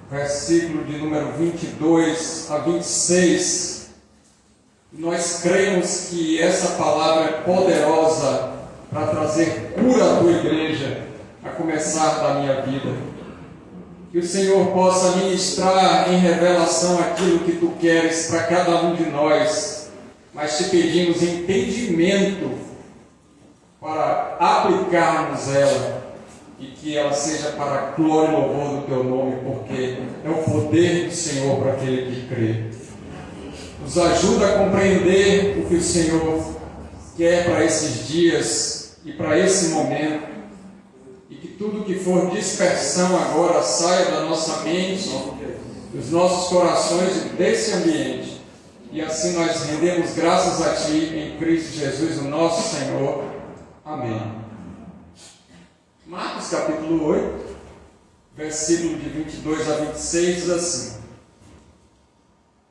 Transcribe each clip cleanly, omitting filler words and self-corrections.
versículo de número 22 a 26. Nós cremos que essa palavra é poderosa para trazer cura à tua igreja, a começar da minha vida. Que o Senhor possa ministrar em revelação aquilo que tu queres para cada um de nós, mas te pedimos entendimento para aplicarmos ela e que ela seja para a glória e louvor do teu nome, porque é o poder do Senhor para aquele que crê. Nos ajuda a compreender o que o Senhor quer para esses dias e para esse momento, e que tudo que for dispersão agora saia da nossa mente, dos nossos corações e desse ambiente, e assim nós rendemos graças a Ti em Cristo Jesus, o nosso Senhor. Amém. Marcos capítulo 8, versículo de 22 a 26 diz assim: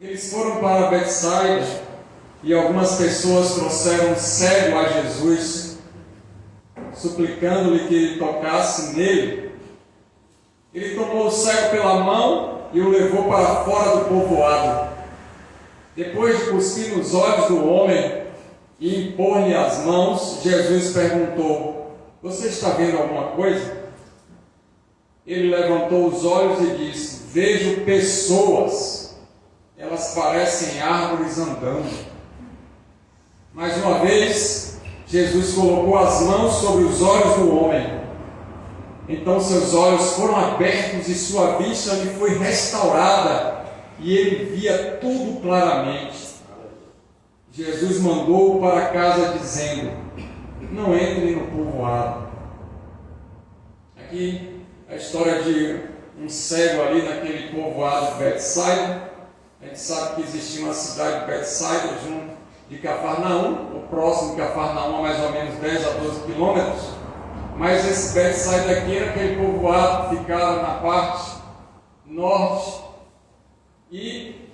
Eles foram para Betsaida e algumas pessoas trouxeram um cego a Jesus, suplicando-lhe que ele tocasse nele. Ele tomou o cego pela mão e o levou para fora do povoado. Depois de cuspir nos olhos do homem e impor-lhe as mãos, Jesus perguntou: Você está vendo alguma coisa? Ele levantou os olhos e disse: Vejo pessoas, elas parecem árvores andando. Mais uma vez, Jesus colocou as mãos sobre os olhos do homem. Então seus olhos foram abertos e sua vista lhe foi restaurada, e ele via tudo claramente. Jesus mandou-o para casa dizendo: Não entre no povoado. Aqui a história de um cego ali naquele povoado de Betsaida. A gente sabe que existia uma cidade de Betsaida junto de Cafarnaum, ou próximo de Cafarnaum, a mais ou menos 10 a 12 quilômetros. Mas esse Betsaida aqui era aquele povoado que ficava na parte norte e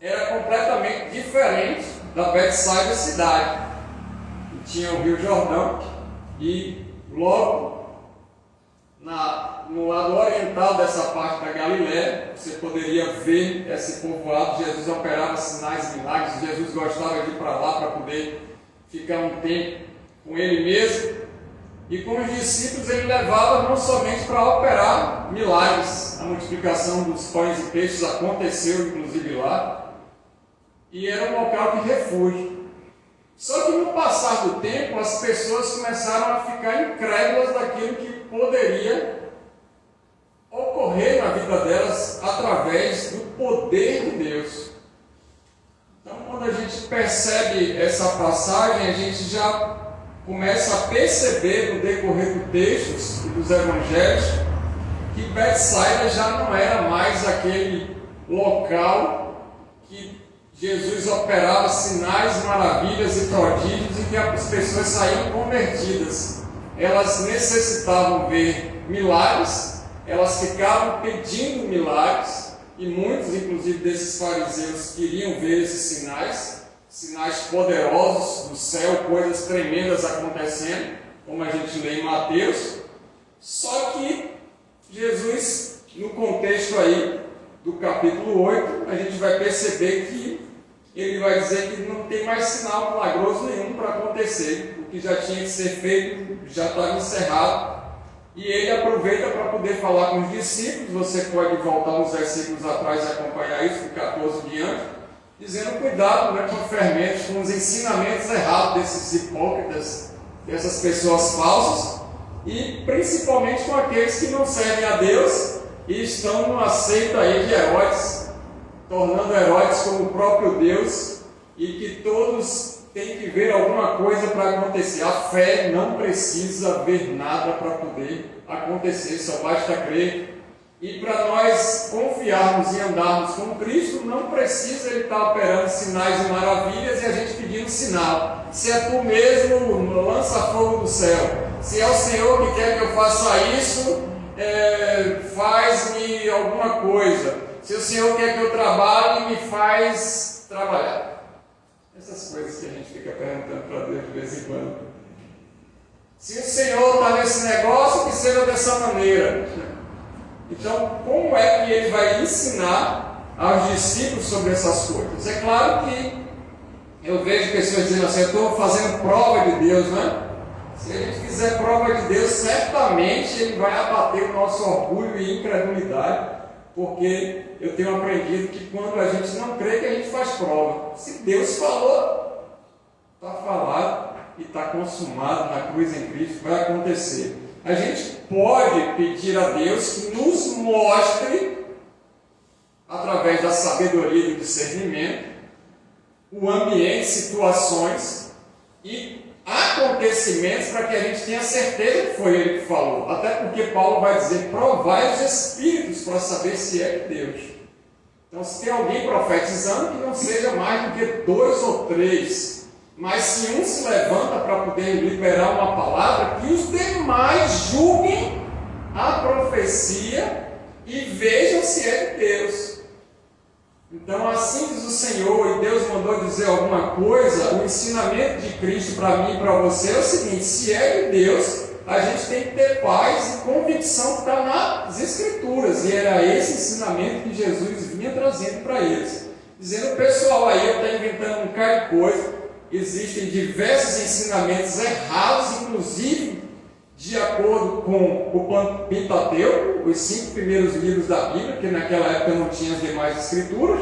era completamente diferente da Betsaida cidade. E tinha o Rio Jordão e logo no lado oriental dessa parte da Galiléia, você poderia ver esse povoado. Jesus operava sinais e milagres. Jesus gostava de ir para lá para poder ficar um tempo com ele mesmo. E com os discípulos ele levava não somente para operar milagres. A multiplicação dos pães e peixes aconteceu inclusive lá. E era um local de refúgio. Só que no passar do tempo as pessoas começaram a ficar incrédulas daquilo que poderia ocorrer na vida delas através do poder de Deus. Então, quando a gente percebe essa passagem, a gente já começa a perceber no decorrer do texto e dos evangelhos que Betsaida já não era mais aquele local que Jesus operava sinais, maravilhas e prodígios e que as pessoas saíam convertidas. Elas necessitavam ver milagres, elas ficavam pedindo milagres, e muitos, inclusive desses fariseus, queriam ver esses sinais poderosos do céu, coisas tremendas acontecendo, como a gente lê em Mateus. Só que Jesus, no contexto aí do capítulo 8, a gente vai perceber que ele vai dizer que não tem mais sinal milagroso nenhum para acontecer. O que já tinha que ser feito já estava encerrado. E ele aproveita para poder falar com os discípulos. Você pode voltar uns versículos atrás e acompanhar isso, do 14 diante, dizendo cuidado, com fermentos, com os ensinamentos errados desses hipócritas, dessas pessoas falsas, e principalmente com aqueles que não servem a Deus e estão numa seita aí de heróis, tornando heróis como o próprio Deus, e que todos têm que ver alguma coisa para acontecer. A fé não precisa ver nada para poder acontecer, só basta crer. E para nós confiarmos e andarmos com Cristo, não precisa Ele estar operando sinais e maravilhas e a gente pedindo sinal. Se é tu mesmo, lança fogo do céu. Se é o Senhor que quer que eu faça isso, faz-me alguma coisa. Se o Senhor quer que eu trabalhe, me faz trabalhar. Essas coisas que a gente fica perguntando para Deus de vez em quando. Se o Senhor está nesse negócio, que seja dessa maneira. Então, como é que ele vai ensinar aos discípulos sobre essas coisas? É claro que eu vejo pessoas dizendo assim: eu estou fazendo prova de Deus, né? Se a gente fizer prova de Deus, certamente Ele vai abater o nosso orgulho e incredulidade, porque eu tenho aprendido que quando a gente não crê, que a gente faz prova. Se Deus falou, está falado e está consumado na cruz em Cristo, vai acontecer. A gente pode pedir a Deus que nos mostre, através da sabedoria e do discernimento, o ambiente, situações e acontecimentos para que a gente tenha certeza que foi Ele que falou. Até porque Paulo vai dizer: provai os Espíritos para saber se é de Deus. Então, se tem alguém profetizando, que não seja mais do que 2 ou 3. Mas se um se levanta para poder liberar uma palavra, que os demais julguem a profecia e vejam se é de Deus. Então, assim diz o Senhor, e Deus mandou dizer alguma coisa. O ensinamento de Cristo para mim e para você é o seguinte: se é de Deus, a gente tem que ter paz e convicção que está nas Escrituras. E era esse ensinamento que Jesus vinha trazendo para eles, dizendo: pessoal, aí está inventando um bocado de coisa. Existem diversos ensinamentos errados, inclusive de acordo com o Pentateuco, os 5 primeiros livros da Bíblia, que naquela época não tinha as demais escrituras,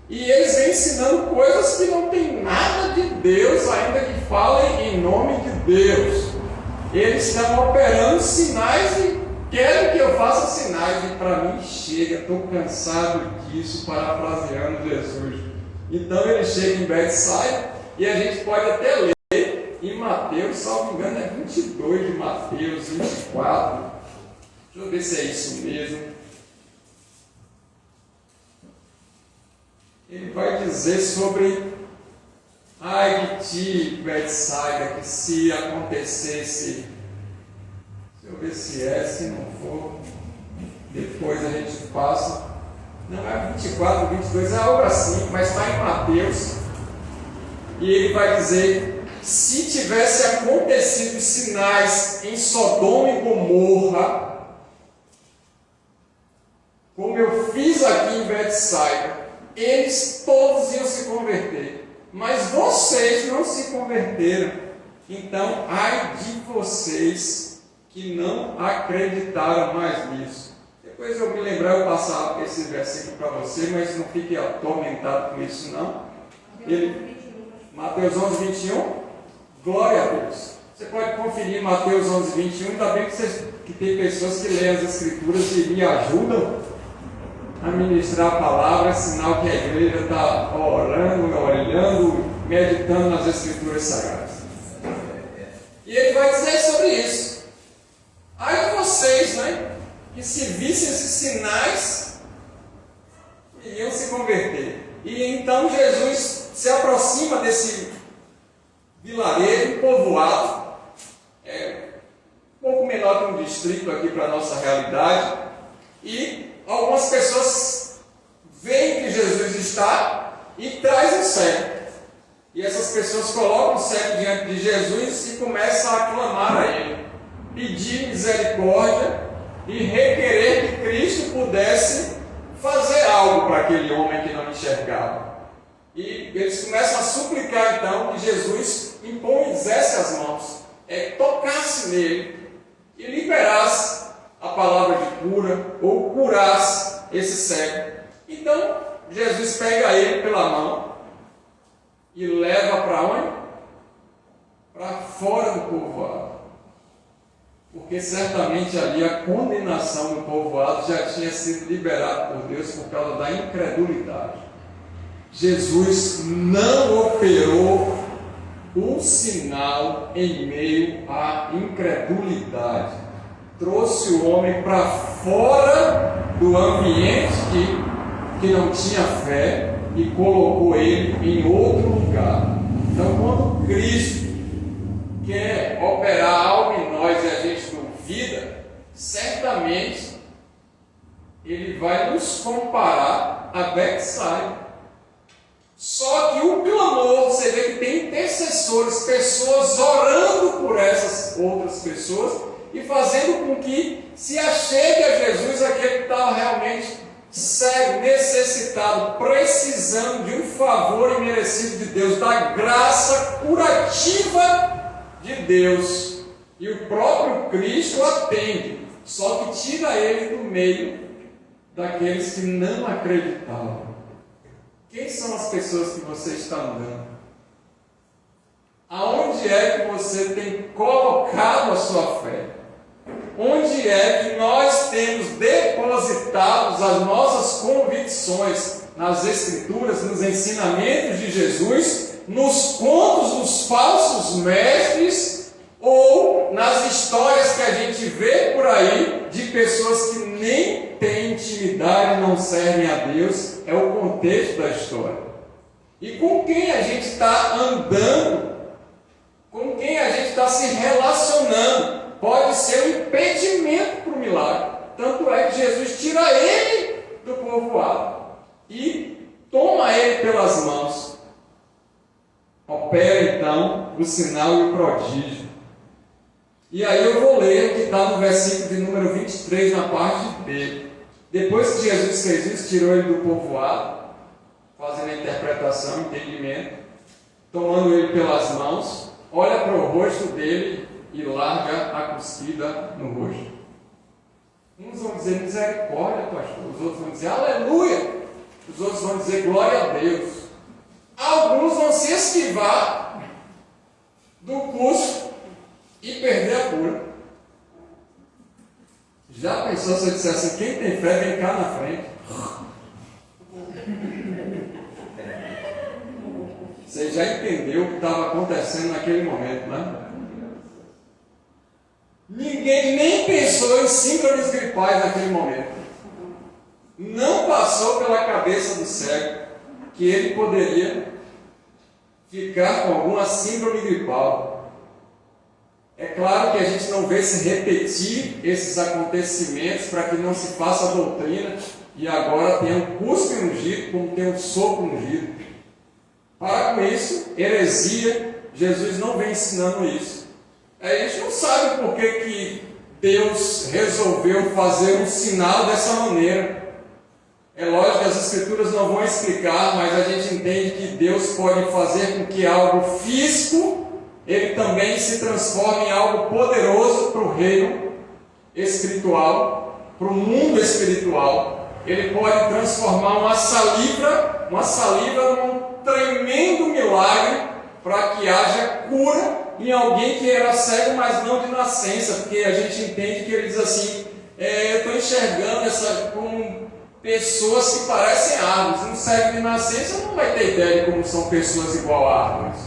e eles vêm ensinando coisas que não tem nada de Deus, ainda que falem em nome de Deus. Eles estão operando sinais e querem que eu faça sinais, e para mim chega, estou cansado disso, parafraseando Jesus. Então ele chega em Betsaida, e a gente pode até ler em Mateus, salvo engano, é 22 de Mateus, 24. Deixa eu ver se é isso mesmo. Ele vai dizer sobre: ai de ti, Betsaida, que se acontecesse. Deixa eu ver se não for, depois a gente passa. Não é 24, 22, é algo assim, mas está em Mateus. E ele vai dizer: se tivesse acontecido sinais em Sodoma e Gomorra, como eu fiz aqui em Betsaida, eles todos iam se converter, mas vocês não se converteram. Então, ai de vocês que não acreditaram mais nisso. Depois eu me lembrar, eu passar esse versículo para você, mas não fique atormentado com isso não. Mateus 11, 21, glória a Deus. Você pode conferir Mateus 11, 21, ainda bem que tem pessoas que leem as Escrituras e me ajudam a ministrar a palavra, sinal que a igreja está orando, olhando, meditando nas Escrituras Sagradas. E ele vai dizer sobre isso: ai de vocês, né, que se vissem esses sinais, iriam se converter. E então Jesus se aproxima desse vilarejo, povoado, um pouco menor que um distrito aqui para a nossa realidade, e algumas pessoas veem que Jesus está e traz o cego. E essas pessoas colocam o cego diante de Jesus e começam a clamar a Ele, pedir misericórdia e requerer que Cristo pudesse fazer algo para aquele homem que não enxergava. E eles começam a suplicar então que Jesus impusesse as mãos, tocasse nele e liberasse a palavra de cura, ou curasse esse cego. Então Jesus pega ele pela mão e leva para onde? Para fora do povoado, porque certamente ali a condenação do povoado já tinha sido liberada por Deus por causa da incredulidade. Jesus não operou um sinal em meio à incredulidade. Trouxe o homem para fora do ambiente que não tinha fé e colocou ele em outro lugar. Então, quando Cristo quer operar algo em nós e a gente duvida, certamente Ele vai nos comparar a Betsaida. Só que o clamor, você vê que tem intercessores, pessoas orando por essas outras pessoas, e fazendo com que se achegue a Jesus aquele que estava realmente cego, necessitado, precisando de um favor imerecido de Deus, da graça curativa de Deus. E o próprio Cristo atende, só que tira ele do meio daqueles que não acreditavam. Quem são as pessoas que você está andando? Aonde é que você tem colocado a sua fé? Onde é que nós temos depositado as nossas convicções nas Escrituras, nos ensinamentos de Jesus, nos contos dos falsos mestres ou nas histórias que a gente vê por aí de pessoas que nem têm intimidade e não servem a Deus? É o contexto da história. E com quem a gente está andando, com quem a gente está se relacionando, pode ser um impedimento para o milagre. Tanto é que Jesus tira ele do povoado e toma ele pelas mãos. Opera então o sinal e o prodígio. E aí eu vou ler o que está no versículo de número 23, na parte B. Depois que Jesus fez isso, tirou ele do povoado, fazendo a interpretação, entendimento, tomando ele pelas mãos, olha para o rosto dele e larga a cuspida no rosto. Uns vão dizer misericórdia, pastor. Os outros vão dizer aleluia. Os outros vão dizer glória a Deus. Alguns vão se esquivar do curso e perder a cura. Já pensou se eu dissesse assim, quem tem fé vem cá na frente? Você já entendeu o que estava acontecendo naquele momento, né? Ninguém nem pensou em síndromes gripais naquele momento. Não passou pela cabeça do cego que ele poderia ficar com alguma síndrome gripal. É claro que a gente não vê se repetir esses acontecimentos para que não se faça a doutrina e agora tenha um cuspe ungido como tem um sopro ungido. Para com isso, heresia, Jesus não vem ensinando isso. A gente não sabe por que Deus resolveu fazer um sinal dessa maneira. É lógico que as Escrituras não vão explicar, mas a gente entende que Deus pode fazer com que algo físico, ele também se transforme em algo poderoso para o reino espiritual, para o mundo espiritual. Ele pode transformar uma saliva num tremendo milagre para que haja cura em alguém que era cego, mas não de nascença, porque a gente entende que ele diz assim, eu estou enxergando com pessoas que parecem árvores, um cego de nascença não vai ter ideia de como são pessoas igual a árvores.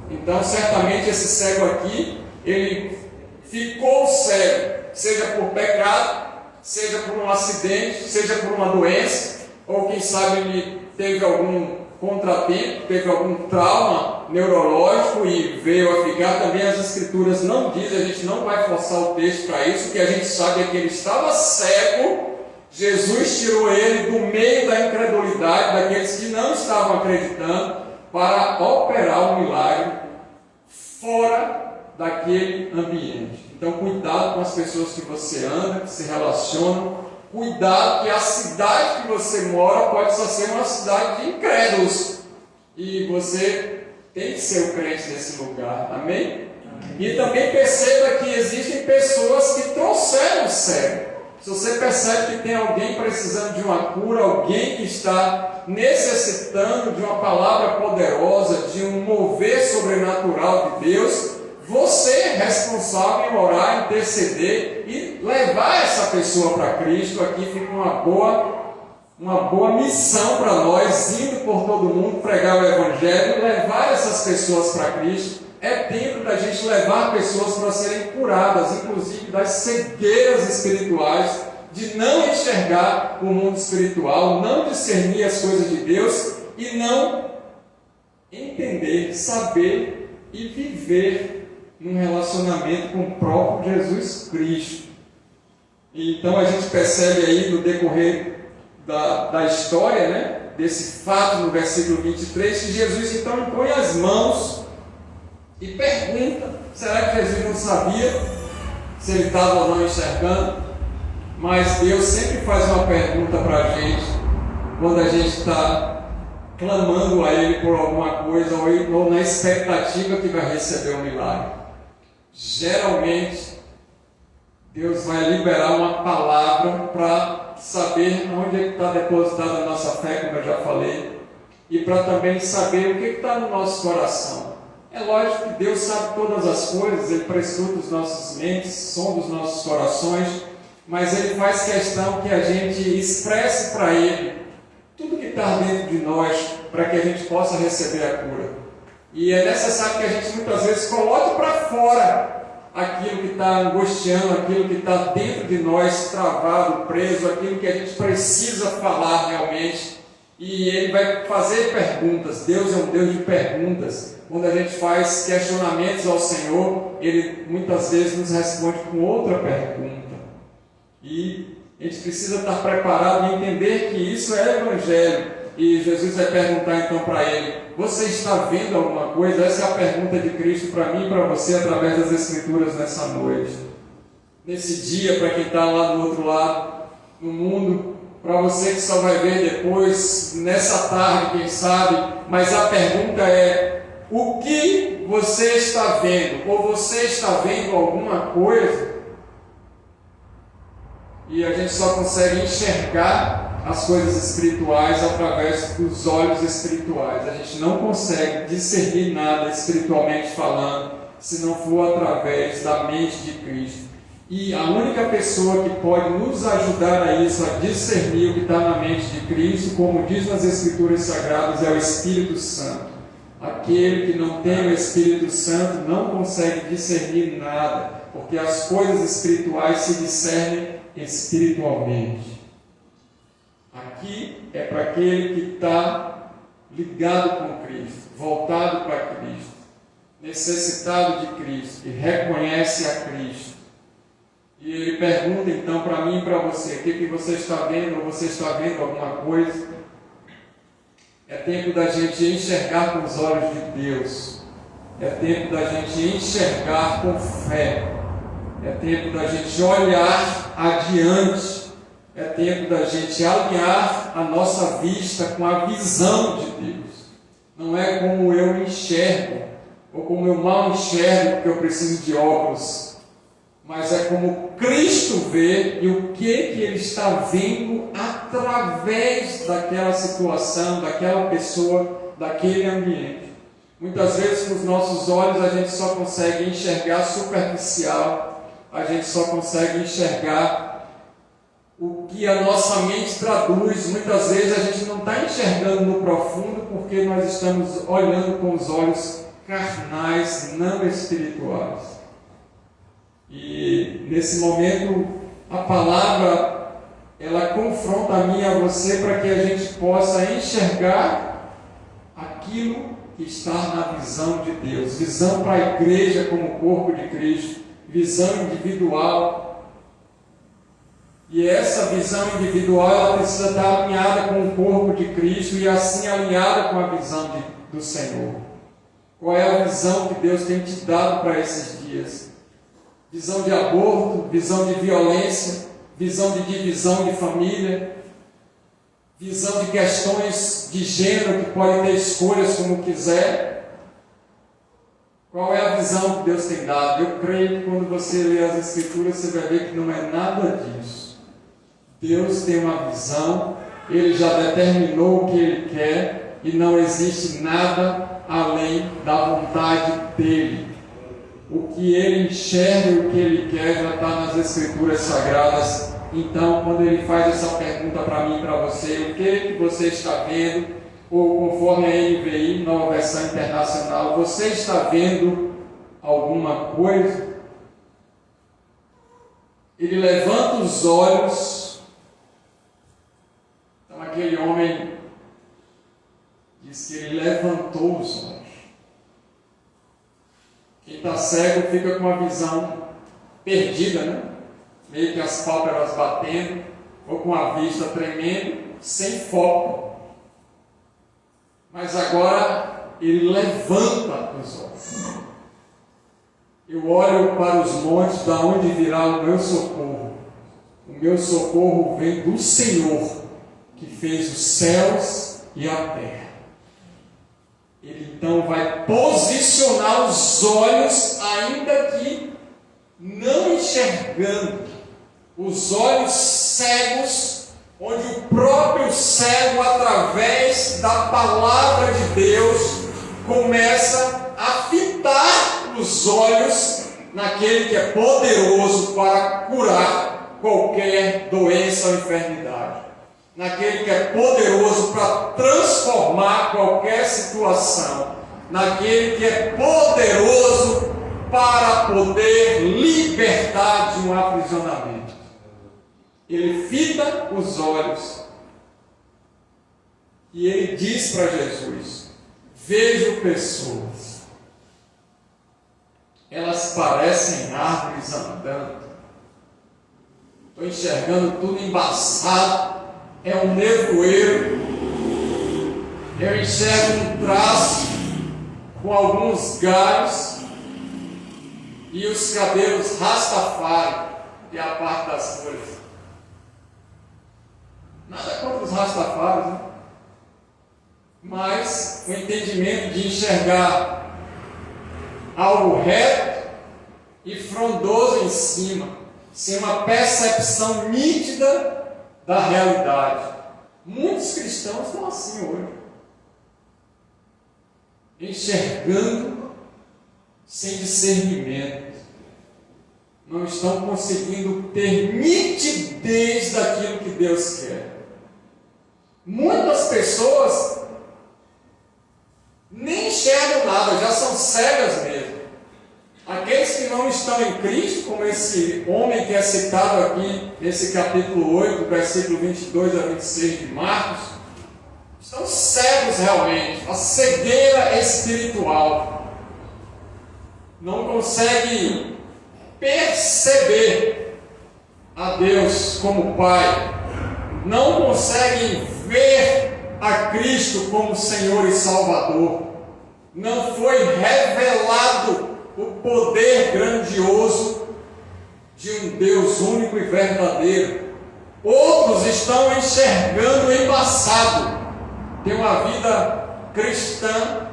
Então certamente esse cego aqui, ele ficou cego, seja por pecado, seja por um acidente, seja por uma doença, ou quem sabe ele teve algum contratempo, teve algum trauma neurológico e veio a ficar. Também as Escrituras não dizem, a gente não vai forçar o texto para isso. O que a gente sabe é que ele estava cego, Jesus tirou ele do meio da incredulidade, daqueles que não estavam acreditando, para operar um milagre fora daquele ambiente. Então cuidado com as pessoas que você anda, que se relacionam. Cuidado que a cidade que você mora pode só ser uma cidade de incrédulos. E você tem que ser o crente nesse lugar. Amém? E também perceba que existem pessoas que trouxeram o cego. Se você percebe que tem alguém precisando de uma cura, alguém que está necessitando de uma palavra poderosa, de um mover sobrenatural de Deus, você é responsável em orar, interceder e levar essa pessoa para Cristo. Aqui fica uma boa missão para nós, indo por todo mundo, pregar o Evangelho, levar essas pessoas para Cristo. É tempo da gente levar pessoas para serem curadas, inclusive das cegueiras espirituais, de não enxergar o mundo espiritual, não discernir as coisas de Deus e não entender, saber e viver num relacionamento com o próprio Jesus Cristo. Então a gente percebe aí no decorrer da história, né, desse fato no versículo 23, que Jesus então impõe as mãos e pergunta, será que Jesus não sabia se ele estava ou não enxergando, mas Deus sempre faz uma pergunta para a gente, quando a gente está clamando a Ele por alguma coisa, ou na expectativa que vai receber um milagre. Geralmente, Deus vai liberar uma palavra para saber onde é que está depositada a nossa fé, como eu já falei, e para também saber o que está no nosso coração. É lógico que Deus sabe todas as coisas, Ele prescruta os nossos mentes, sonda os nossos corações, mas Ele faz questão que a gente expresse para Ele tudo que está dentro de nós, para que a gente possa receber a cura. E é necessário que a gente muitas vezes coloque para fora aquilo que está angustiando, aquilo que está dentro de nós, travado, preso, aquilo que a gente precisa falar realmente. E Ele vai fazer perguntas. Deus é um Deus de perguntas. Quando a gente faz questionamentos ao Senhor, Ele muitas vezes nos responde com outra pergunta. E a gente precisa estar preparado e entender que isso é Evangelho. E Jesus vai perguntar então para ele: você está vendo alguma coisa? Essa é a pergunta de Cristo para mim e para você através das Escrituras nessa noite. Nesse dia, para quem está lá do outro lado, no mundo, para você que só vai ver depois, nessa tarde, quem sabe, mas a pergunta é: o que você está vendo? Ou você está vendo alguma coisa? E a gente só consegue enxergar as coisas espirituais através dos olhos espirituais. A gente não consegue discernir nada espiritualmente falando, se não for através da mente de Cristo. E a única pessoa que pode nos ajudar a isso, a discernir o que está na mente de Cristo, como diz nas Escrituras Sagradas, é o Espírito Santo. Aquele que não tem o Espírito Santo não consegue discernir nada, porque as coisas espirituais se discernem espiritualmente. Aqui é para aquele que está ligado com Cristo, voltado para Cristo, necessitado de Cristo, que reconhece a Cristo. E ele pergunta então para mim e para você: o que você está vendo? Ou você está vendo alguma coisa? É tempo da gente enxergar com os olhos de Deus. É tempo da gente enxergar com fé. É tempo da gente olhar adiante. É tempo da gente alinhar a nossa vista com a visão de Deus. Não é como eu enxergo, ou como eu mal enxergo porque eu preciso de óculos, mas é como Cristo vê e o que Ele está vendo através daquela situação, daquela pessoa, daquele ambiente. Muitas vezes com os nossos olhos a gente só consegue enxergar superficial, a gente só consegue enxergar o que a nossa mente traduz. Muitas vezes a gente não está enxergando no profundo porque nós estamos olhando com os olhos carnais, não espirituais. E nesse momento a palavra ela confronta a mim e a você para que a gente possa enxergar aquilo que está na visão de Deus. Visão para a igreja como corpo de Cristo, visão individual. E essa visão individual ela precisa estar alinhada com o corpo de Cristo e assim alinhada com a visão do Senhor. Qual é a visão que Deus tem te dado para esses dias? Visão de aborto, visão de violência, visão de divisão de família, visão de questões de gênero que podem ter escolhas como quiser. Qual é a visão que Deus tem dado? Eu creio que quando você lê as Escrituras você vai ver que não é nada disso. Deus tem uma visão, Ele já determinou o que Ele quer e não existe nada além da vontade dEle. O que Ele enxerga e o que Ele quer já está nas Escrituras Sagradas. Então, quando Ele faz essa pergunta para mim e para você: o que você está vendo? Ou conforme a NVI, Nova Versão Internacional, você está vendo alguma coisa? Ele levanta os olhos. Então aquele homem diz que ele levantou os olhos. Quem está cego fica com uma visão perdida, né? Meio que as pálpebras batendo, ou com a vista tremendo, sem foco. Mas agora ele levanta os olhos. Eu olho para os montes, da onde virá o meu socorro. O meu socorro vem do Senhor, que fez os céus e a terra. Ele então vai posicionar os olhos, ainda que não enxergando, os olhos cegos, onde o próprio cego, através da palavra de Deus, começa a fitar os olhos naquele que é poderoso para curar qualquer doença ou enfermidade, naquele que é poderoso para transformar qualquer situação, naquele que é poderoso para poder libertar de um aprisionamento. Ele fita os olhos e ele diz para Jesus: vejo pessoas, elas parecem árvores andando, estou enxergando tudo embaçado, é um nevoeiro, eu enxergo um traço com alguns galhos e os cabelos Rastafari, que é a parte das folhas. Nada contra os Rastafaris, né? Mas o entendimento de enxergar algo reto e frondoso em cima, sem uma percepção nítida da realidade. Muitos cristãos estão assim hoje, enxergando sem discernimento, não estão conseguindo ter nitidez daquilo que Deus quer. Muitas pessoas nem enxergam nada, já são cegas mesmo. Aqueles que não estão em Cristo, como esse homem que é citado aqui nesse capítulo 8, versículo 22 a 26 de Marcos, estão cegos realmente, a cegueira espiritual. Não conseguem perceber a Deus como Pai, não conseguem ver a Cristo como Senhor e Salvador. Não foi revelado o poder grandioso de um Deus único e verdadeiro. Outros estão enxergando embaçado, tem uma vida cristã,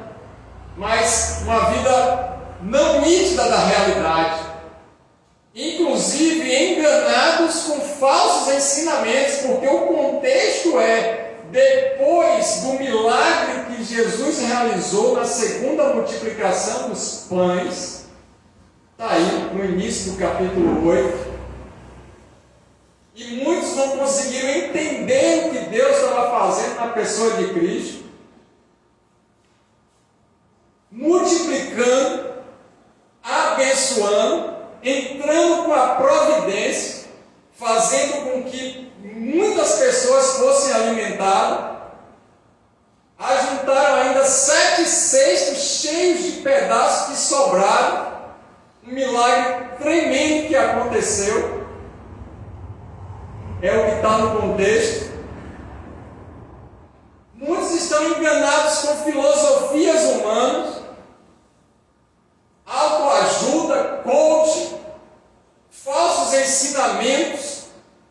mas uma vida não nítida da realidade, inclusive enganados com falsos ensinamentos, porque o contexto é: depois do milagre que Jesus realizou na segunda multiplicação dos pães, está aí no início do capítulo 8, e muitos não conseguiram entender o que Deus estava fazendo na pessoa de Cristo, multiplicando, abençoando, entrando com a providência, fazendo com que muitas pessoas fossem alimentadas. Ajuntaram ainda 7 cestos cheios de pedaços que sobraram. Um milagre tremendo que aconteceu. É o que está no contexto. Muitos estão enganados com filosofias humanas, autoajuda, coaching, falsos ensinamentos,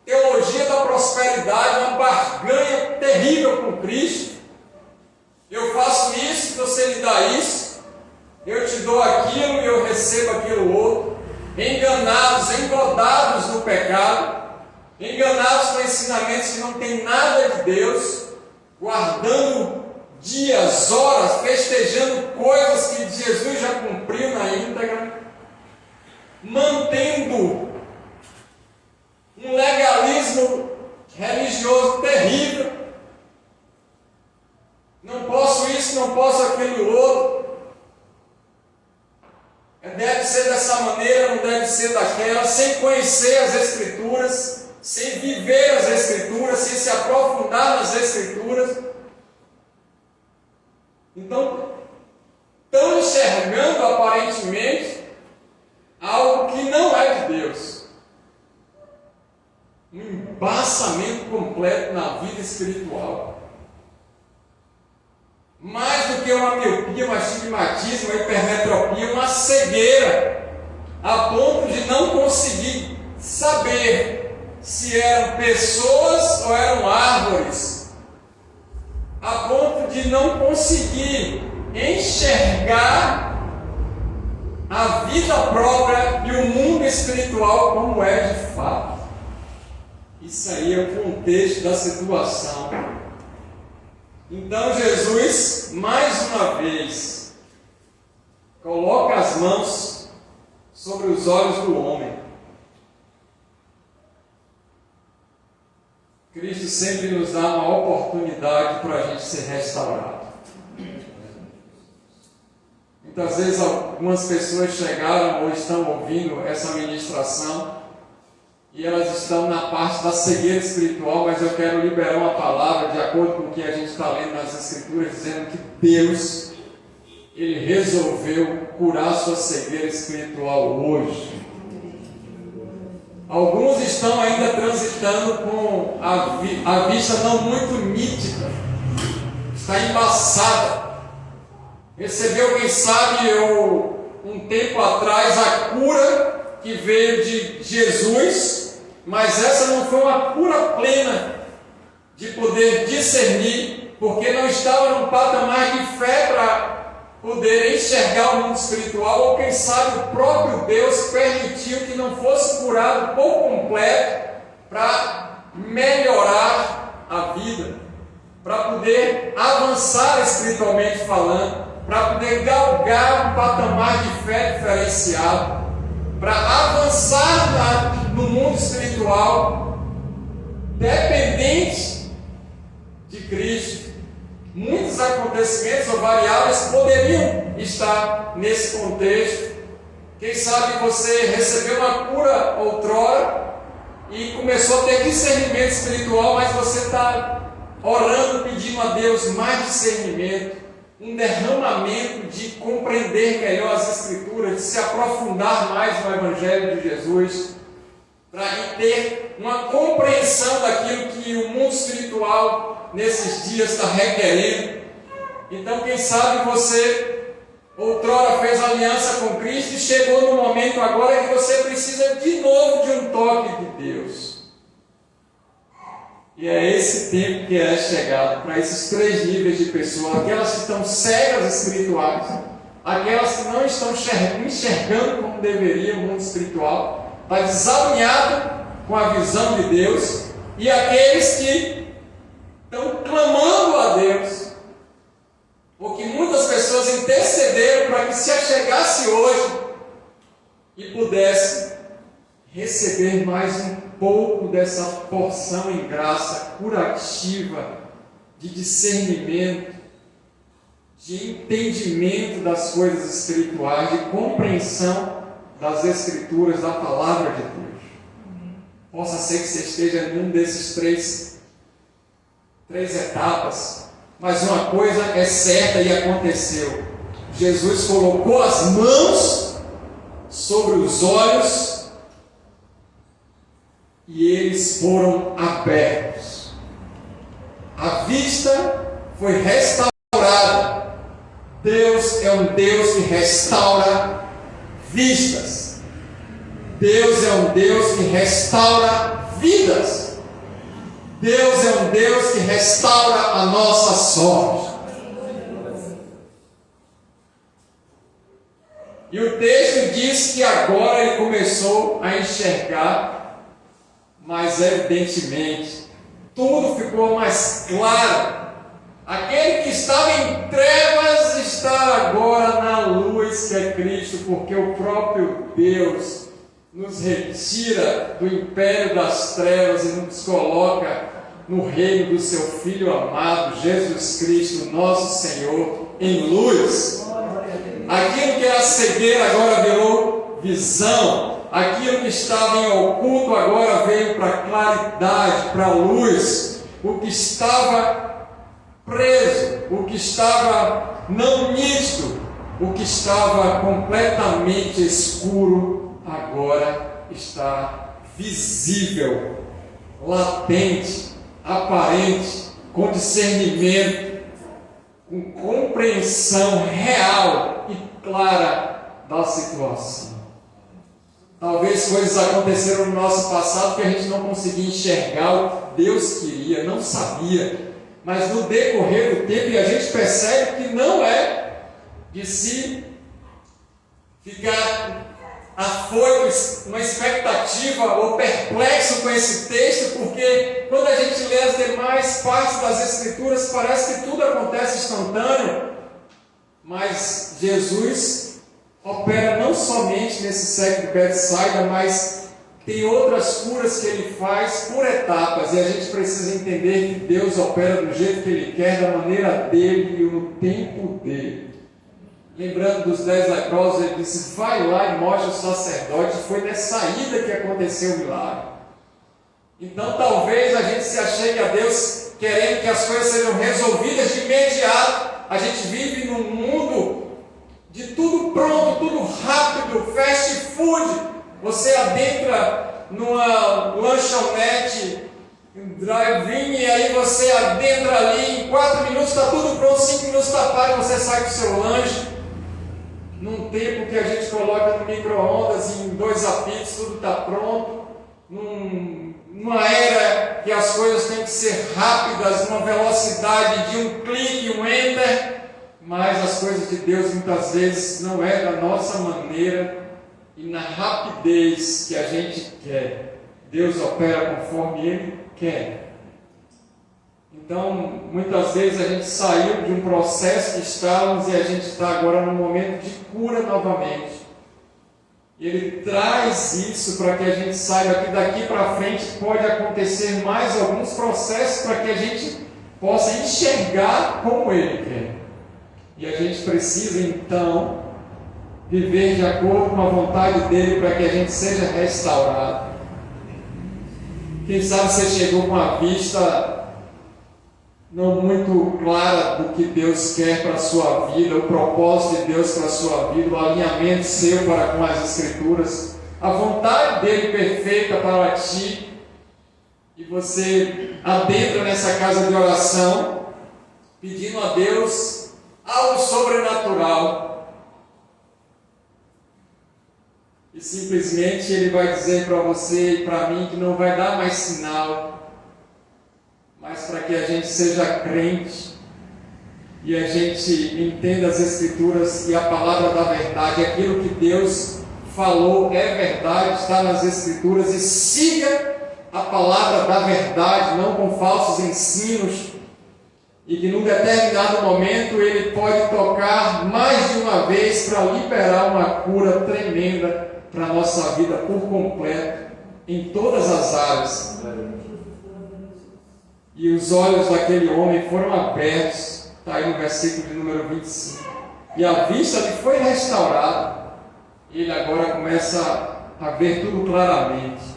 teologia da prosperidade, uma barganha terrível com Cristo. Eu faço isso, você me dá isso, eu te dou aquilo e eu recebo aquilo outro. Enganados, engodados no pecado, enganados com ensinamentos que não tem nada de Deus, guardando dias, horas, festejando coisas que Jesus já cumpriu na íntegra, mantendo um legalismo religioso terrível. Não posso isso, não posso aquilo outro. Deve ser dessa maneira, não deve ser daquela, sem conhecer as Escrituras, sem viver as Escrituras, sem se aprofundar nas Escrituras. Então, estão enxergando aparentemente algo que não é de Deus. Um embaçamento completo na vida espiritual. Mais do que uma miopia, um astigmatismo, uma hipermetropia, uma cegueira a ponto de não conseguir saber se eram pessoas ou eram árvores, a ponto de não conseguir enxergar a vida própria e o mundo espiritual como é de fato. Isso aí é o contexto da situação. Então Jesus, mais uma vez, coloca as mãos sobre os olhos do homem. Cristo sempre nos dá uma oportunidade para a gente ser restaurado. Muitas vezes algumas pessoas chegaram ou estão ouvindo essa ministração e elas estão na parte da cegueira espiritual, mas eu quero liberar uma palavra de acordo com o que a gente está lendo nas Escrituras, dizendo que Deus, Ele resolveu curar sua cegueira espiritual hoje. Alguns estão ainda transitando com a vista não muito nítida, está embaçada. Recebeu, quem sabe, um tempo atrás, a cura que veio de Jesus, mas essa não foi uma cura plena de poder discernir, porque não estava num patamar de fé para poder enxergar o mundo espiritual, ou quem sabe o próprio Deus permitiu que não fosse curado por completo para melhorar a vida, para poder avançar espiritualmente falando, para poder galgar um patamar de fé diferenciado, para avançar no mundo espiritual dependente de Cristo. Muitos acontecimentos ou variáveis poderiam estar nesse contexto. Quem sabe você recebeu uma cura outrora e começou a ter discernimento espiritual, mas você está orando, pedindo a Deus mais discernimento, um derramamento de compreender melhor as Escrituras, de se aprofundar mais no Evangelho de Jesus, para ter uma compreensão daquilo que o mundo espiritual nesses dias está requerendo. Então, quem sabe você outrora fez aliança com Cristo e chegou no momento agora que você precisa de novo de um toque de Deus. E é esse tempo que é chegado para esses três níveis de pessoas: aquelas que estão cegas espirituais, aquelas que não estão enxergando como deveria o mundo espiritual, está desalinhado com a visão de Deus, e aqueles que estão clamando a Deus, porque muitas pessoas intercederam para que se achegasse hoje e pudesse receber mais um pouco dessa porção em graça curativa, de discernimento, de entendimento das coisas espirituais, de compreensão das Escrituras, da Palavra de Deus. Possa ser que você esteja em um desses três etapas, mas uma coisa é certa e aconteceu: Jesus colocou as mãos sobre os olhos e eles foram abertos. A vista foi restaurada. Deus é um Deus que restaura vistas. Deus é um Deus que restaura vidas. Deus é um Deus que restaura a nossa sorte. E o texto diz que agora ele começou a enxergar, mas evidentemente tudo ficou mais claro. Aquele que estava em trevas está agora na luz, que é Cristo, porque o próprio Deus nos retira do império das trevas e nos coloca no reino do seu Filho amado, Jesus Cristo, nosso Senhor, em luz. Aquilo que era cegueira agora virou visão. Aquilo que estava em oculto agora veio para a claridade, para a luz. O que estava preso, o que estava não nítido, o que estava completamente escuro, agora está visível, latente, aparente, com discernimento, com compreensão real e clara da situação. Talvez coisas aconteceram no nosso passado que a gente não conseguia enxergar o que Deus queria, não sabia. Mas no decorrer do tempo a gente percebe que não é de se ficar afoito, uma expectativa ou perplexo com esse texto, porque quando a gente lê as demais partes das Escrituras, parece que tudo acontece instantâneo, mas Jesus opera não somente nesse cego de Betsaida, mas tem outras curas que Ele faz por etapas, e a gente precisa entender que Deus opera do jeito que Ele quer, da maneira dEle e no tempo dEle. Lembrando dos 10 leprosos, Ele disse: vai lá e mostra o sacerdote. Foi nessa ida que aconteceu o milagre. Então talvez a gente se achegue a Deus querendo que as coisas sejam resolvidas de imediato. A gente vive num mundo de tudo pronto, tudo rápido, fast food. Você adentra numa lanchonete, drive-in, e aí você adentra ali, em 4 minutos está tudo pronto, 5 minutos está pago, você sai com o seu lanche. Num tempo que a gente coloca no micro-ondas, em 2 apitos tudo está pronto. Numa era que as coisas têm que ser rápidas, uma velocidade de um clique, um enter. Mas as coisas de Deus muitas vezes não é da nossa maneira e na rapidez que a gente quer. Deus opera conforme Ele quer. Então, muitas vezes a gente saiu de um processo que estávamos e a gente está agora num momento de cura novamente. E Ele traz isso para que a gente saiba que daqui para frente pode acontecer mais alguns processos para que a gente possa enxergar como Ele quer. E a gente precisa então viver de acordo com a vontade dEle para que a gente seja restaurado. Quem sabe você chegou com a vista não muito clara do que Deus quer para a sua vida, o propósito de Deus para a sua vida, o alinhamento seu para com as Escrituras, a vontade dEle perfeita para ti, e você adentra nessa casa de oração, pedindo a Deus algo sobrenatural, e simplesmente Ele vai dizer para você e para mim que não vai dar mais sinal, mas para que a gente seja crente e a gente entenda as Escrituras e a palavra da verdade, aquilo que Deus falou é verdade, está nas Escrituras, e siga a palavra da verdade, não com falsos ensinos, e que num determinado momento Ele pode tocar mais de uma vez para liberar uma cura tremenda para a nossa vida por completo, em todas as áreas. E os olhos daquele homem foram abertos, está aí no versículo de número 25. E a vista lhe foi restaurada. Ele agora começa a ver tudo claramente.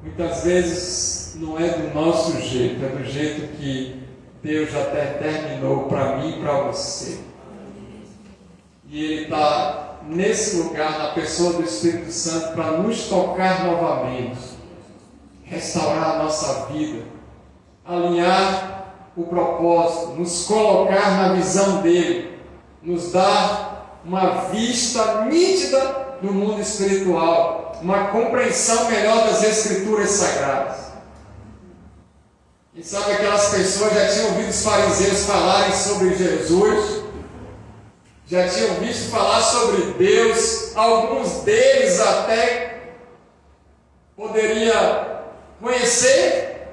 Muitas vezes não é do nosso jeito, é do jeito que Deus já determinou para mim e para você. E Ele está nesse lugar, na pessoa do Espírito Santo, para nos tocar novamente, restaurar a nossa vida, alinhar o propósito, nos colocar na visão dEle, nos dar uma vista nítida do mundo espiritual, uma compreensão melhor das Escrituras Sagradas. E sabe, aquelas pessoas já tinham ouvido os fariseus falarem sobre Jesus, já tinham visto falar sobre Deus, alguns deles até poderia conhecer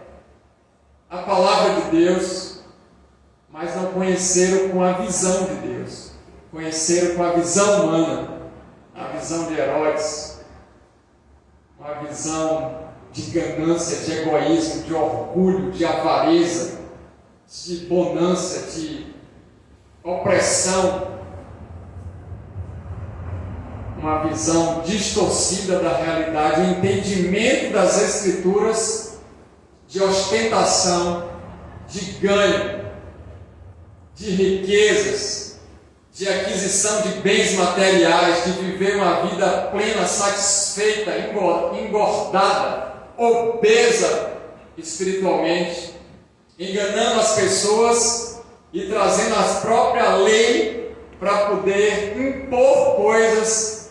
a palavra de Deus, mas não conheceram com a visão de Deus, conheceram com a visão humana, a visão de Herodes, uma visão de ganância, de egoísmo, de orgulho, de avareza, de bonança, de opressão, uma visão distorcida da realidade, um entendimento das Escrituras de ostentação, de ganho, de riquezas, de aquisição de bens materiais, de viver uma vida plena, satisfeita, engordada, obesa espiritualmente, enganando as pessoas e trazendo a própria lei para poder impor coisas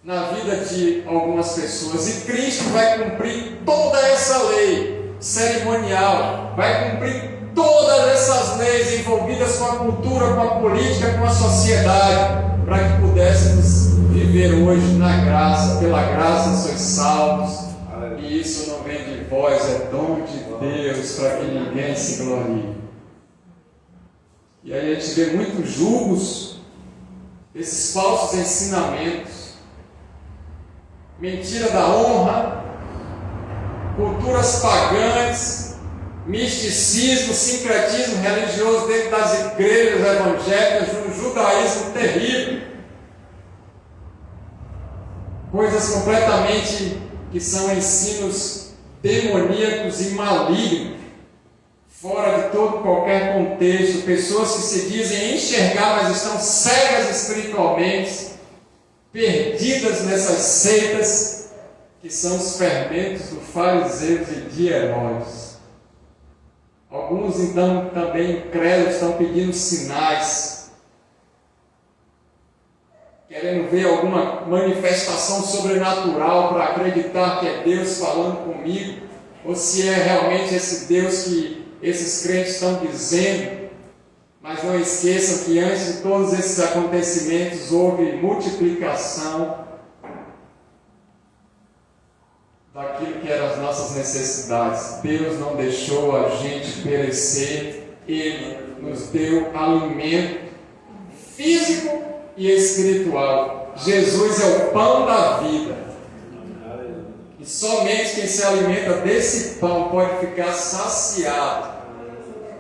na vida de algumas pessoas. E Cristo vai cumprir toda essa lei cerimonial, vai cumprir todas essas leis envolvidas com a cultura, com a política, com a sociedade, para que pudéssemos viver hoje na graça. Pela graça sois salvos, e isso não vem de vós, é dom de Deus, para que ninguém se glorie. E aí a gente vê muitos julgos, esses falsos ensinamentos, mentira da honra, culturas pagãs, misticismo, sincretismo religioso dentro das igrejas evangélicas, um judaísmo terrível, coisas completamente que são ensinos demoníacos e malignos, fora de todo qualquer contexto, pessoas que se dizem enxergar, mas estão cegas espiritualmente, perdidas nessas seitas, que são os fermentos do fariseus e de Herodes. Alguns então também incrédulos estão pedindo sinais, querendo ver alguma manifestação sobrenatural para acreditar que é Deus falando comigo, ou se é realmente esse Deus que esses crentes estão dizendo. Mas não esqueçam que antes de todos esses acontecimentos houve multiplicação daquilo que eram as nossas necessidades. Deus não deixou a gente perecer, Ele nos deu alimento físico e espiritual. Jesus é o pão da vida. E somente quem se alimenta desse pão pode ficar saciado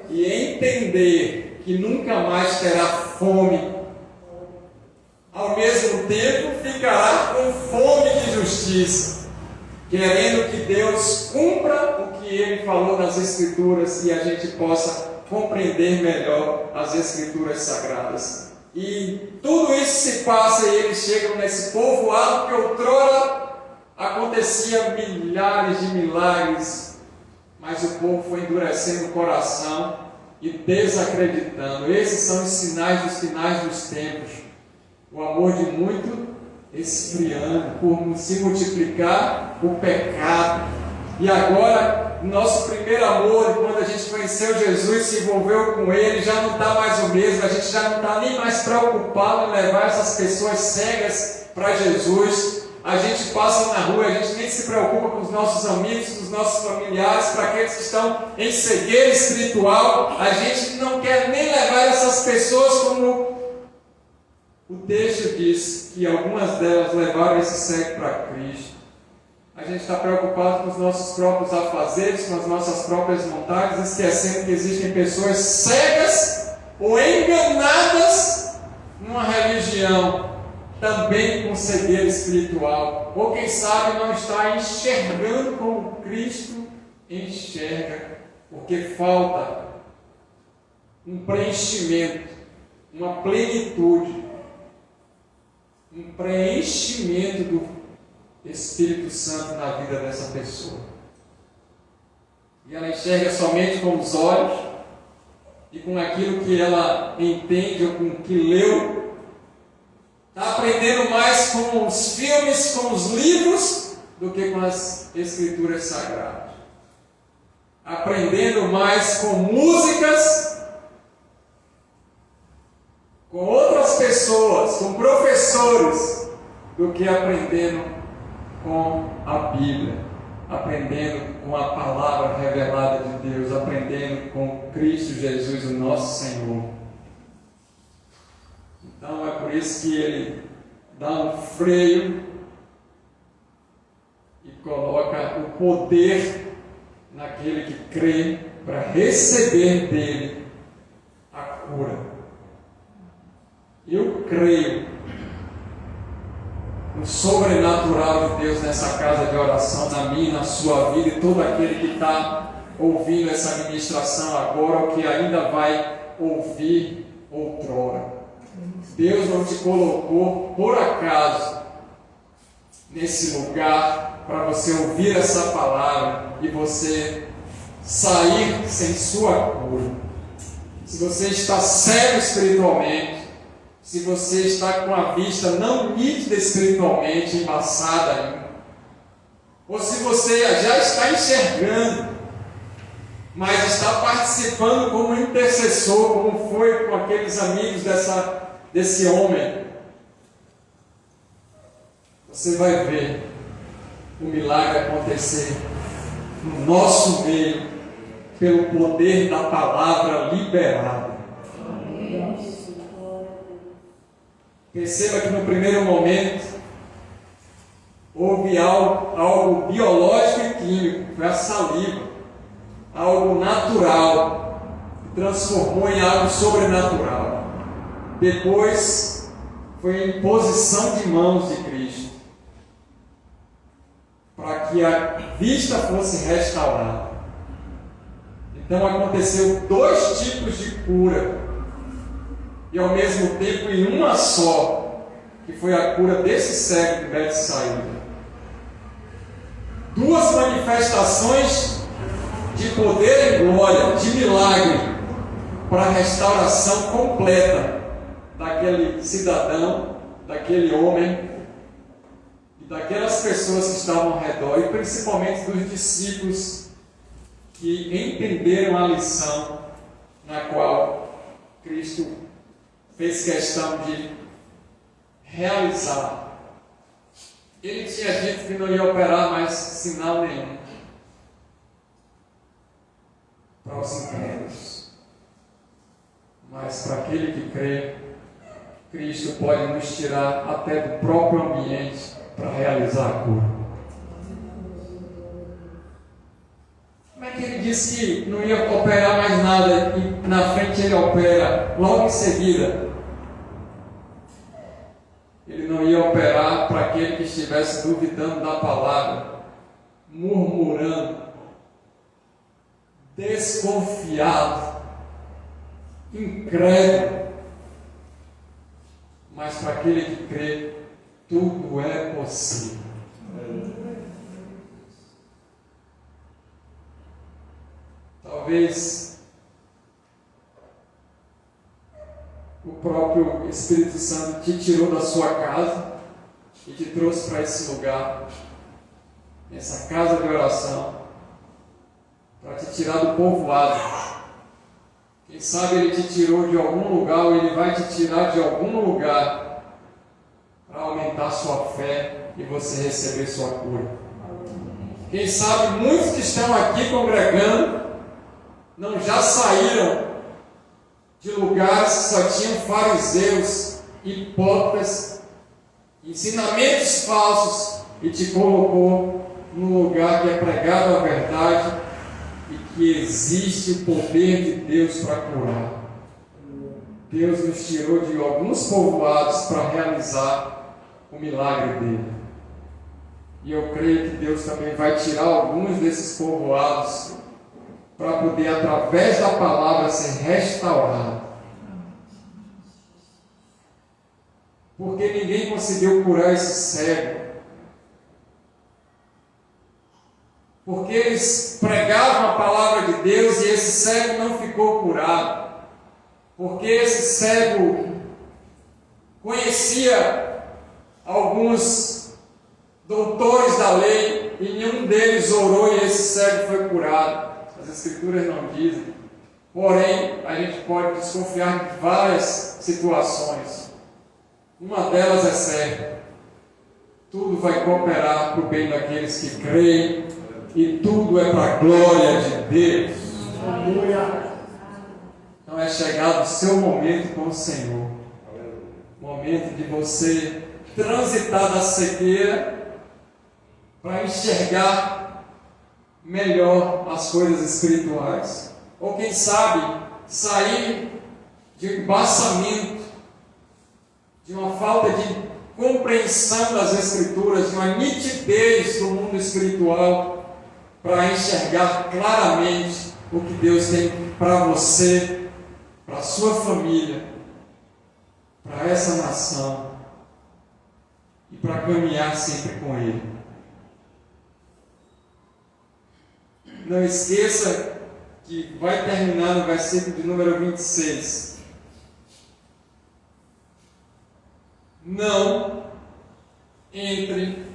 e entender que nunca mais terá fome. Ao mesmo tempo, ficará com fome de justiça, querendo que Deus cumpra o que Ele falou nas Escrituras e a gente possa compreender melhor as Escrituras Sagradas. E tudo isso se passa e eles chegam nesse povoado que outrora acontecia milhares de milagres, mas o povo foi endurecendo o coração e desacreditando. Esses são os sinais dos finais dos tempos. O amor de muito esfriando, por se multiplicar o pecado. E agora, nosso primeiro amor, quando a gente conheceu Jesus, se envolveu com Ele, já não está mais o mesmo. A gente já não está nem mais preocupado em levar essas pessoas cegas para Jesus. A gente passa na rua, a gente nem se preocupa com os nossos amigos, com os nossos familiares, para aqueles que estão em cegueira espiritual. A gente não quer nem levar essas pessoas, como o texto diz, que algumas delas levaram esse cego para Cristo. A gente está preocupado com os nossos próprios afazeres, com as nossas próprias vontades, esquecendo que existem pessoas cegas ou enganadas numa religião, também com cegueira espiritual, ou quem sabe não está enxergando como Cristo enxerga, porque falta um preenchimento, uma plenitude, um preenchimento do Espírito Santo na vida dessa pessoa. E ela enxerga somente com os olhos e com aquilo que ela entende ou com o que leu. Está aprendendo mais com os filmes, com os livros, do que com as Escrituras Sagradas. Aprendendo mais com músicas, com outras pessoas, com professores, do que aprendendo com a Bíblia, aprendendo com a palavra revelada de Deus, aprendendo com Cristo Jesus, o nosso Senhor. Então é por isso que ele dá um freio e coloca o poder naquele que crê para receber dele a cura. Eu creio no sobrenatural de Deus nessa casa de oração, na minha e na sua vida, e todo aquele que está ouvindo essa ministração agora, ou que ainda vai ouvir outrora. Deus não te colocou por acaso nesse lugar para você ouvir essa palavra e você sair sem sua cura. Se você está cego espiritualmente, se você está com a vista não nítida espiritualmente, embaçada ainda, ou se você já está enxergando, mas está participando como intercessor, como foi com aqueles amigos desse homem, você vai ver o milagre acontecer no nosso meio, pelo poder da palavra liberada. Perceba que no primeiro momento houve algo biológico e químico, foi a saliva, algo natural, que transformou em algo sobrenatural. Depois foi a imposição de mãos de Cristo, para que a vista fosse restaurada. Então aconteceu 2 tipos de cura, e ao mesmo tempo em uma só, que foi a cura desse cego de Betsaída. 2 manifestações de poder e glória, de milagre, para a restauração completa daquele cidadão, daquele homem e daquelas pessoas que estavam ao redor, e principalmente dos discípulos que entenderam a lição na qual Cristo fez questão de realizar. Ele tinha dito que não ia operar mais sinal nenhum para os incrédulos, mas para aquele que crê, Cristo pode nos tirar até do próprio ambiente para realizar a cura. Como é que ele disse que não ia operar mais nada e na frente ele opera logo em seguida? Ele não ia operar para aquele que estivesse duvidando da palavra, murmurando, desconfiado, incrédulo. Mas para aquele que crê, tudo é possível. Talvez o próprio Espírito Santo te tirou da sua casa e te trouxe para esse lugar, essa casa de oração, para te tirar do povoado. Quem sabe ele te tirou de algum lugar, ou ele vai te tirar de algum lugar para aumentar sua fé e você receber sua cura. Quem sabe muitos que estão aqui congregando não já saíram de lugares que só tinham fariseus, hipócritas, ensinamentos falsos, e te colocou num lugar que é pregado a verdade e que existe o poder de Deus para curar. Deus nos tirou de alguns povoados para realizar o milagre dele. E eu creio que Deus também vai tirar alguns desses povoados para poder, através da palavra, ser restaurado. Porque ninguém conseguiu curar esse cego. Porque eles pregavam a palavra de Deus e esse cego não ficou curado. Porque esse cego conhecia alguns doutores da lei e nenhum deles orou e esse cego foi curado. As Escrituras não dizem. Porém, a gente pode desconfiar de várias situações. Uma delas é certa: tudo vai cooperar para o bem daqueles que creem, e tudo é para a glória de Deus. Então é chegado o seu momento com o Senhor, momento de você transitar da cegueira para enxergar melhor as coisas espirituais, ou quem sabe sair de um embaçamento, de uma falta de compreensão das Escrituras, de uma nitidez do mundo espiritual, para enxergar claramente o que Deus tem para você, para a sua família, para essa nação, e para caminhar sempre com Ele. Não esqueça que vai terminar no versículo de número 26. não entre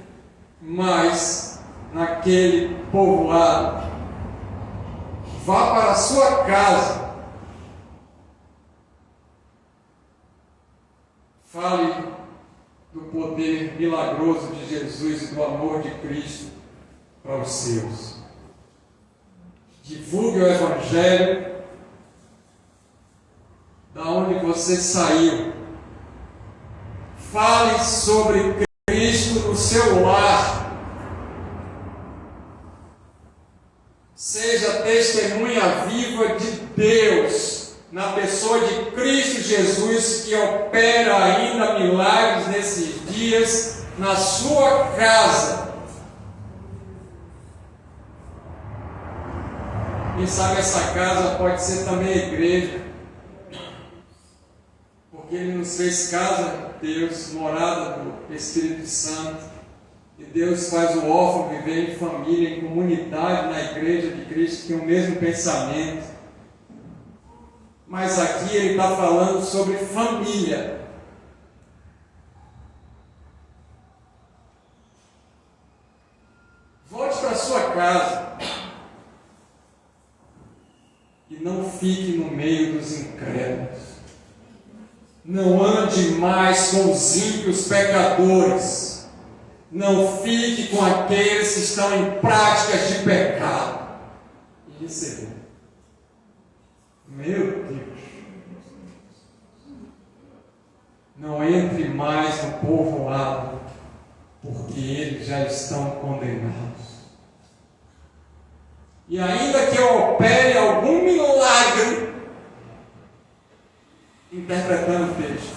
mais naquele povoado. Vá para a sua casa. Fale do poder milagroso de Jesus e do amor de Cristo para os seus. Divulgue o Evangelho da onde você saiu. Fale sobre Cristo no seu lar. Seja testemunha viva de Deus na pessoa de Cristo Jesus, que opera ainda milagres nesses dias na sua casa. Quem sabe essa casa pode ser também a igreja, porque Ele nos fez casa de Deus, morada do Espírito Santo. E Deus faz o órfão viver em família, em comunidade, na igreja de Cristo, que tem o mesmo pensamento. Mas aqui ele está falando sobre família. Volte para a sua casa e não fique no meio dos incrédulos. Não ande mais com os ímpios pecadores. Não fique com aqueles que estão em práticas de pecado. E recebeu. Meu Deus. Não entre mais no povoado, porque eles já estão condenados. E ainda que eu opere algum milagre, interpretando o texto,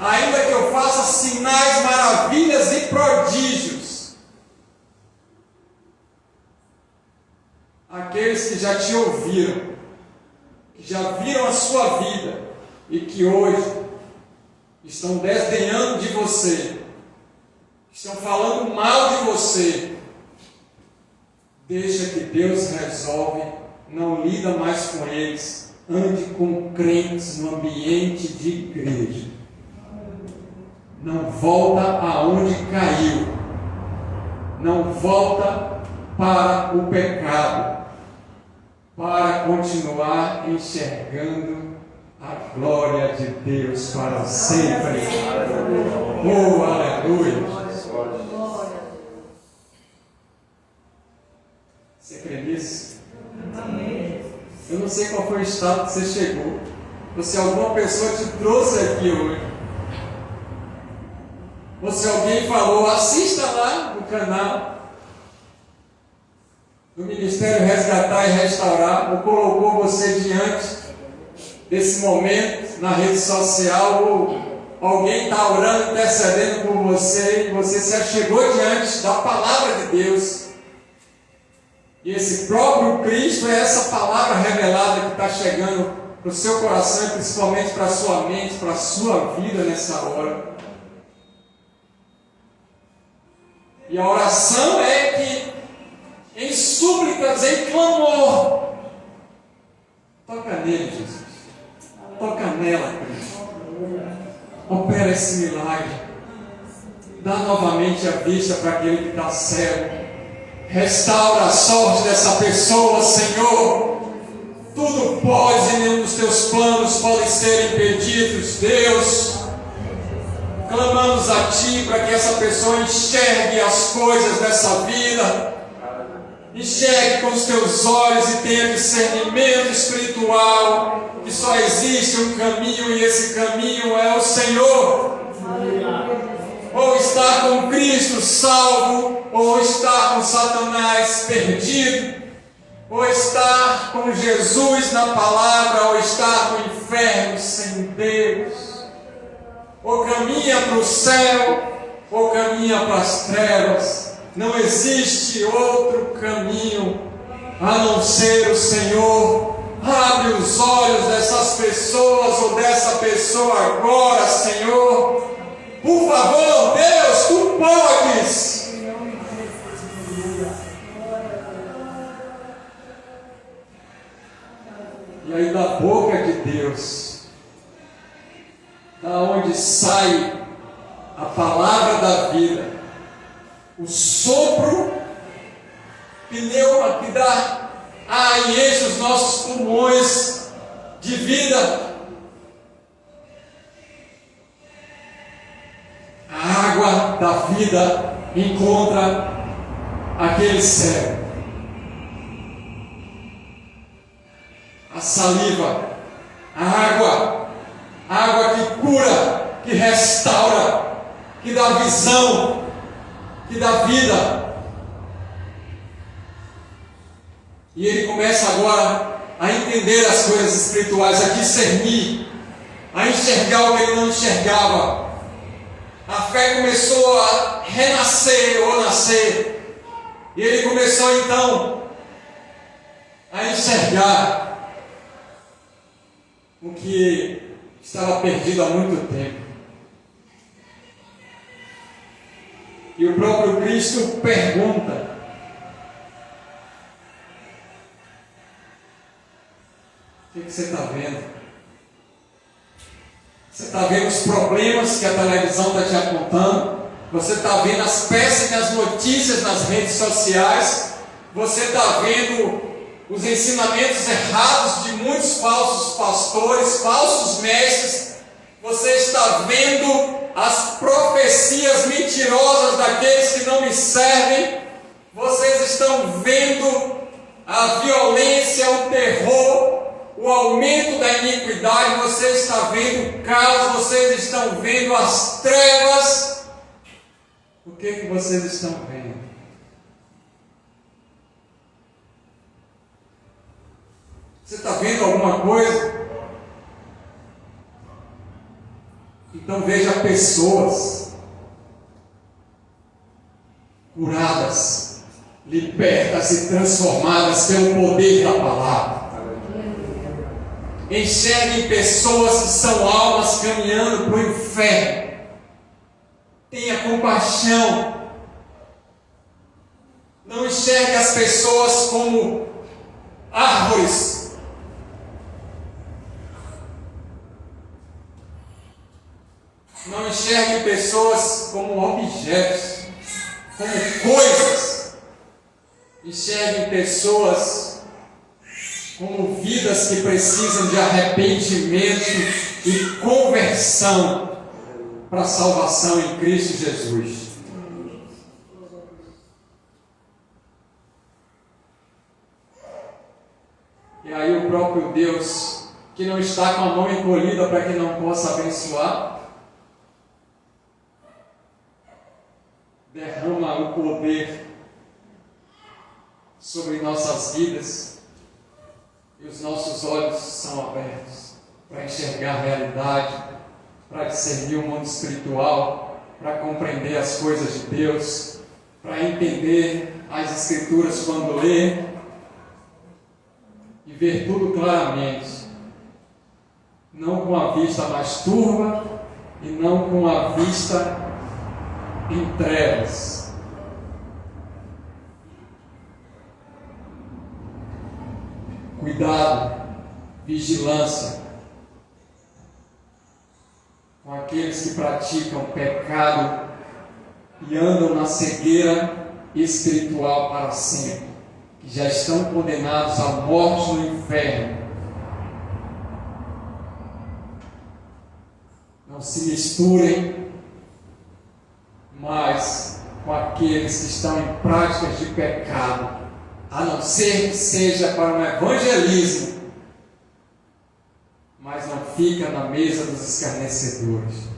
ainda que eu faça sinais, maravilhas e prodígios, aqueles que já te ouviram, que já viram a sua vida e que hoje estão desdenhando de você, estão falando mal de você, deixa que Deus resolve, não lida mais com eles, ande com crentes no ambiente de igreja. Não volta aonde caiu. Não volta para o pecado, para continuar enxergando a glória de Deus para sempre. Oh, aleluia! Você crê nisso? Eu não sei qual foi o estado que você chegou, ou se alguma pessoa te trouxe aqui hoje, ou se alguém falou, assista lá no canal do Ministério Resgatar e Restaurar, ou colocou você diante desse momento na rede social, ou alguém está orando, intercedendo por você, e você se achegou diante da palavra de Deus. E esse próprio Cristo é essa palavra revelada que está chegando para o seu coração, e principalmente para a sua mente, para a sua vida nessa hora. E a oração é que, em súplicas, em clamor, toca nele, Jesus. Toca nela, Cristo. Opera esse milagre. Dá novamente a vista para aquele que está cego. Restaura a sorte dessa pessoa, Senhor. Tudo pode, nenhum dos teus planos podem ser impedidos, Deus. Clamamos a Ti para que essa pessoa enxergue as coisas dessa vida, enxergue com os teus olhos e tenha discernimento espiritual, que só existe um caminho e esse caminho é o Senhor. Ou estar com Cristo salvo, ou estar com Satanás perdido, ou estar com Jesus na palavra, ou estar no inferno sem Deus. Ou caminha para o céu, ou caminha para as trevas. Não existe outro caminho a não ser o Senhor. Abre os olhos dessas pessoas ou dessa pessoa agora, Senhor. Por favor, Deus, Tu podes. E aí da boca de Deus, da onde sai a palavra da vida, o sopro, pneuma que dá ar e enche os nossos pulmões de vida. A água da vida encontra aquele céu. A saliva, a água que cura, que restaura, que dá visão, que dá vida. E ele começa agora a entender as coisas espirituais, a discernir, a enxergar o que ele não enxergava. A fé começou a renascer ou nascer. E ele começou então a enxergar o que estava perdido há muito tempo. E o próprio Cristo pergunta: o que você está vendo? Você está vendo os problemas que a televisão está te apontando? Você está vendo as péssimas notícias nas redes sociais? Você está vendo os ensinamentos errados de muitos falsos pastores, falsos mestres? Você está vendo as profecias mentirosas daqueles que não me servem? Vocês estão vendo a violência, o terror, o aumento da iniquidade? Você está vendo o caos? Vocês estão vendo as trevas? O que vocês estão vendo? Você está vendo alguma coisa? Então veja pessoas curadas, libertas e transformadas pelo poder da palavra. Enxergue pessoas que são almas caminhando para o inferno. Tenha compaixão. Não enxergue as pessoas como árvores. Não enxergue pessoas como objetos, como coisas. Enxergue pessoas como vidas que precisam de arrependimento e conversão para a salvação em Cristo Jesus. E aí o próprio Deus, que não está com a mão encolhida para que não possa abençoar, derrama o poder sobre nossas vidas e os nossos olhos são abertos para enxergar a realidade, para discernir o mundo espiritual, para compreender as coisas de Deus, para entender as Escrituras quando lê e ver tudo claramente, não com a vista mais turva e não com a vista em trevas. Cuidado, vigilância com aqueles que praticam pecado e andam na cegueira espiritual para sempre, que já estão condenados à morte no inferno. Não se misturem mais com aqueles que estão em práticas de pecado, a não ser que seja para um evangelismo, mas não fica na mesa dos escarnecedores.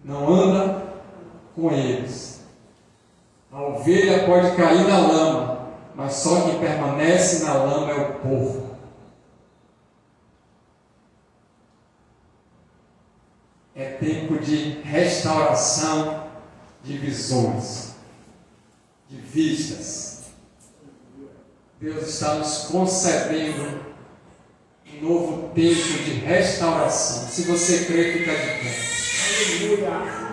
Não anda com eles. A ovelha pode cair na lama, mas só quem permanece na lama é o porco. É tempo de restauração de visões, de vistas. Deus está nos concedendo um novo tempo de restauração. Se você crê, fica de pé. Aleluia.